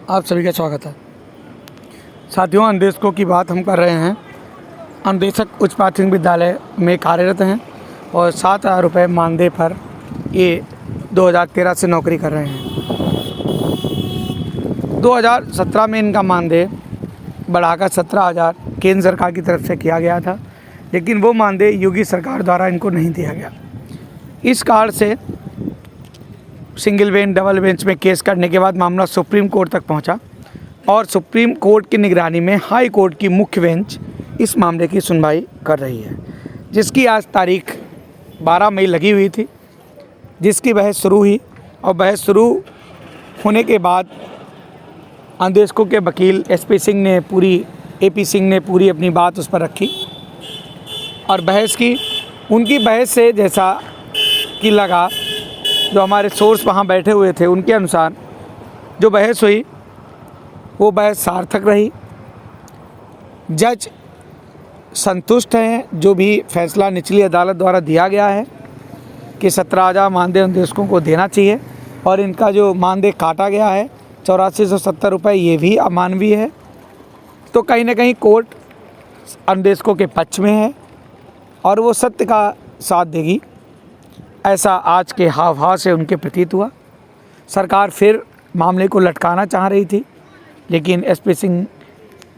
आप सभी का स्वागत है। साथियों, अनुदेशकों की बात हम कर रहे हैं। अनुदेशक उच्च प्राथमिक विद्यालय में कार्यरत हैं और 7,000 रुपये मानदेय पर ये 2013 से नौकरी कर रहे हैं। 2017 में इनका मानदेय बढ़ाकर 17,000 केंद्र सरकार की तरफ से किया गया था, लेकिन वो मानदेय योगी सरकार द्वारा इनको नहीं दिया गया। इस कारण से सिंगल बेंच डबल बेंच में केस करने के बाद मामला सुप्रीम कोर्ट तक पहुंचा और सुप्रीम कोर्ट की निगरानी में हाई कोर्ट की मुख्य बेंच इस मामले की सुनवाई कर रही है, जिसकी आज तारीख 12 मई लगी हुई थी, जिसकी बहस शुरू हुई और बहस शुरू होने के बाद अनुदेशकों के वकील एपी सिंह ने पूरी अपनी बात उस पर रखी और बहस की। उनकी बहस से जैसा कि लगा, जो हमारे सोर्स वहाँ बैठे हुए थे उनके अनुसार जो बहस हुई वो बहस सार्थक रही। जज संतुष्ट हैं जो भी फैसला निचली अदालत द्वारा दिया गया है कि 17,000 मानदेय अनुदेशकों को देना चाहिए और इनका जो मानदेय काटा गया है 8470 रुपये, ये भी अमानवीय है। तो कहीं ना कहीं कोर्ट अनुदेशकों के पक्ष में है और वो सत्य का साथ देगी, ऐसा आज के हाव भाव से उनके प्रतीत हुआ। सरकार फिर मामले को लटकाना चाह रही थी, लेकिन एसपी सिंह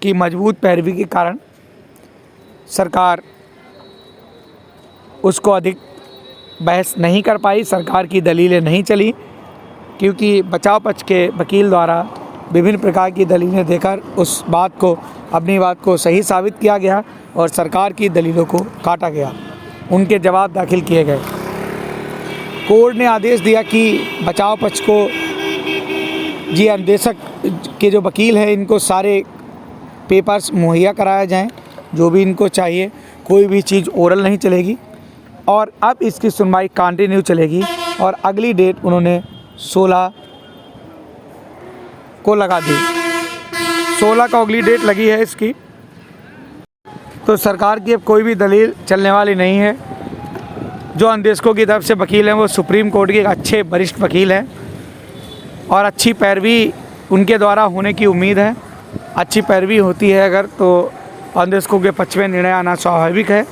की मजबूत पैरवी के कारण सरकार उसको अधिक बहस नहीं कर पाई। सरकार की दलीलें नहीं चली, क्योंकि बचाव पक्ष के वकील द्वारा विभिन्न प्रकार की दलीलें देकर उस बात को, अपनी बात को सही साबित किया गया और सरकार की दलीलों को काटा गया। उनके जवाब दाखिल किए गए। कोर्ट ने आदेश दिया कि बचाव पक्ष को जी अनुदेशक के जो वकील हैं इनको सारे पेपर्स मुहैया कराया जाएं, जो भी इनको चाहिए। कोई भी चीज़ ओरल नहीं चलेगी और अब इसकी सुनवाई कंटिन्यू चलेगी और अगली डेट उन्होंने 16 को लगा दी। 16 को अगली डेट लगी है इसकी। तो सरकार की अब कोई भी दलील चलने वाली नहीं है। जो अनुदेशकों की तरफ से वकील हैं वो सुप्रीम कोर्ट के एक अच्छे वरिष्ठ वकील हैं और अच्छी पैरवी उनके द्वारा होने की उम्मीद है। अच्छी पैरवी होती है अगर, तो अनुदेशकों के पक्ष में निर्णय आना स्वाभाविक है।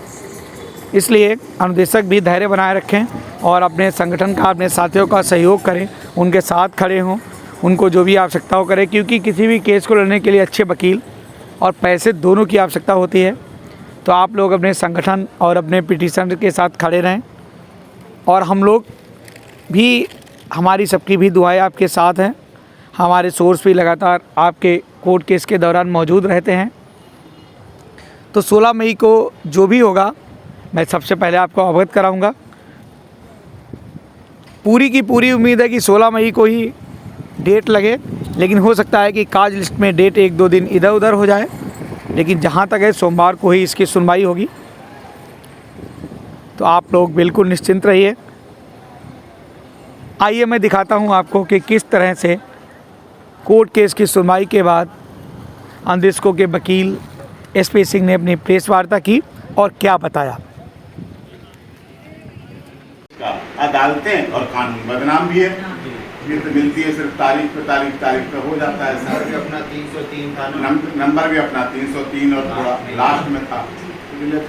इसलिए अनुदेशक भी धैर्य बनाए रखें और अपने संगठन का, अपने साथियों का सहयोग करें, उनके साथ खड़े हों, उनको जो भी आवश्यकता हो करें, क्योंकि किसी भी केस को लड़ने के लिए अच्छे वकील और पैसे दोनों की आवश्यकता होती है। तो आप लोग अपने संगठन और अपने पिटीशन के साथ खड़े रहें और हम लोग भी, हमारी सबकी भी दुआएं आपके साथ हैं। हमारे सोर्स भी लगातार आपके कोर्ट केस के दौरान मौजूद रहते हैं। तो 16 मई को जो भी होगा मैं सबसे पहले आपको अवगत कराऊंगा। पूरी की पूरी उम्मीद है कि 16 मई को ही डेट लगे, लेकिन हो सकता है कि काज लिस्ट में डेट 1-2 दिन इधर उधर हो जाए, लेकिन जहाँ तक है सोमवार को ही इसकी सुनवाई होगी। तो आप लोग बिल्कुल निश्चिंत रहिए। आइए मैं दिखाता हूँ आपको कि किस तरह से कोर्ट केस की सुनवाई के बाद अनुदेशकों के वकील एसपी सिंह ने अपनी प्रेस वार्ता की और क्या बताया। अदालतें और कानून बदनाम भी है। ये तो मिलती है सिर्फ तारीख पे हो जाता है। नंबर भी अपना 303 था, नंबर भी अपना 303 और थोड़ा लास्ट में था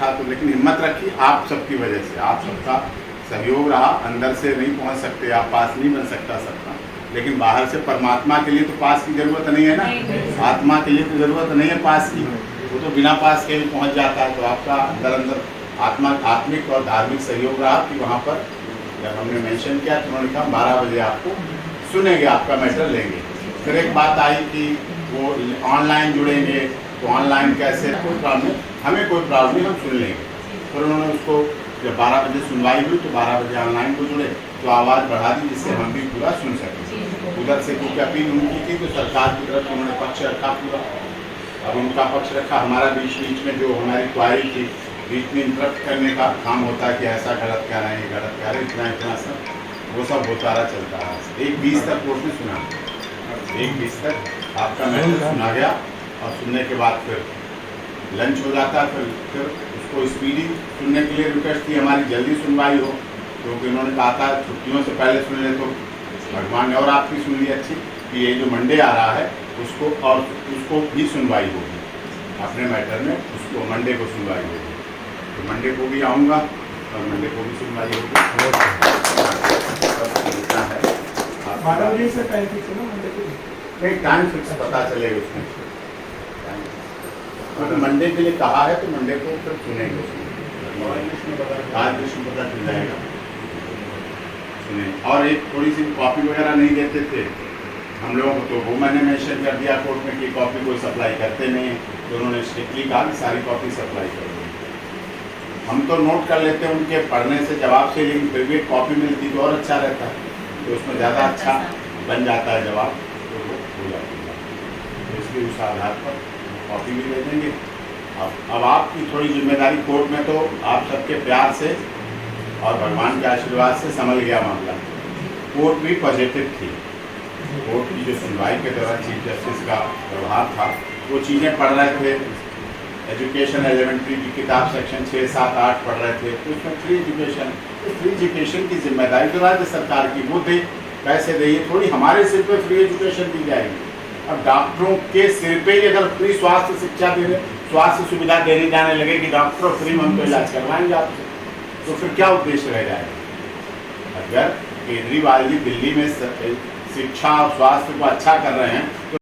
तो, लेकिन हिम्मत रखी आप सबकी वजह से, आप सबका सहयोग रहा। अंदर से नहीं पहुंच सकते आप, पास नहीं बन सकता सबका, लेकिन बाहर से परमात्मा के लिए तो पास की जरूरत नहीं है ना, आत्मा के लिए तो जरूरत नहीं है पास की, वो तो बिना पास के भी पहुंच जाता है। तो आपका अंदर आत्मिक और धार्मिक सहयोग रहा कि वहाँ पर जब हमने मेंशन किया तो उन्होंने कहा 12 बजे आपको सुनेंगे, आपका मैटर लेंगे। फिर एक बात आई कि वो ऑनलाइन जुड़ेंगे, तो ऑनलाइन कैसे, कोई प्रॉब्लम, हमें कोई प्रॉब्लम नहीं, हम सुन लेंगे। फिर उन्होंने उसको जब 12 बजे सुनवाई हुई तो 12 बजे ऑनलाइन को जुड़े तो आवाज़ बढ़ा दी, जिससे हम भी पूरा सुन सकें। उधर से क्योंकि अपील उनकी थी तो सरकार की तरफ उन्होंने पक्ष रखा पूरा, अब उनका पक्ष रखा। हमारा बीच में जो हमारी क्वारी थी, बीच में इंटरप्ट करने का काम होता है कि ऐसा गलत कह रहे हैं, ये गलत कह रहे हैं, इतना सब वो सब होता रहा, चलता रहा। 1:20 तक कोर्ट में सुना, 1:20 तक आपका मैटर सुना गया और सुनने के बाद फिर लंच हो जाता। फिर उसको स्पीडी सुनने के लिए रिक्वेस्ट की हमारी, जल्दी सुनवाई हो, क्योंकि उन्होंने कहा था छुट्टियों से पहले सुन ले तो भगवान ने और आपकी सुन ली अच्छी कि ये जो मंडे आ रहा है उसको और उसको भी सुनवाई होगी अपने मैटर में, उसको मंडे को सुनवाई होगी। तो मंडे को भी आऊँगा और मंडे को भी सुनवाई होगी। इतना है। 12 बजे से टाइम फिक्स है ना मंडे को? नहीं, टाइम फिक्स पता चलेगा उसमें। तो मंडे के लिए कहा है तो मंडे को फिर सुनेंगे उसमें, आज विष्णु पता चल जाएगा। सुने। और एक थोड़ी सी कॉपी वगैरह नहीं देते थे हम लोगों को, तो वो मैंने मेंशन कर दिया कोर्ट में कि कॉपी कोई सप्लाई करते नहीं है, तो उन्होंने स्ट्रिक्टली कहा कि सारी कॉपी सप्लाई कर दो। हम तो नोट कर लेते हैं उनके पढ़ने से जवाब से, लेकिन फिर भी कॉपी मिलती तो और अच्छा रहता है, तो उसमें ज़्यादा अच्छा बन जाता है जवाब, तो वो हो जाती है। तो इसलिए उस आधार पर कॉपी भी दे देंगे। अब आपकी थोड़ी जिम्मेदारी, कोर्ट में तो आप सबके प्यार से और भगवान के आशीर्वाद से संभल गया मामला। कोर्ट भी पॉजिटिव थी। कोर्ट की जो सुनवाई के दौरान चीफ जस्टिस का व्यवहार था, वो चीज़ें पढ़ रहे थे, एजुकेशन एलिमेंट्री की किताब सेक्शन 6, 7, 8 पढ़ रहे थे, तो उसमें फ्री एजुकेशन, तो फ्री एजुकेशन की जिम्मेदारी तो राज्य सरकार की, वो दे पैसे दे, थोड़ी हमारे सिर पे फ्री एजुकेशन दी जाएगी। अब डॉक्टरों के सिर पे ही अगर फ्री स्वास्थ्य शिक्षा देने, स्वास्थ्य सुविधा देने जाने लगे कि डॉक्टर फ्री में हमको इलाज करवाएंगे आपसे, तो फिर क्या उद्देश्य रह जाएगा। अगर केजरीवाल जी दिल्ली में शिक्षा और स्वास्थ्य को अच्छा कर रहे हैं तो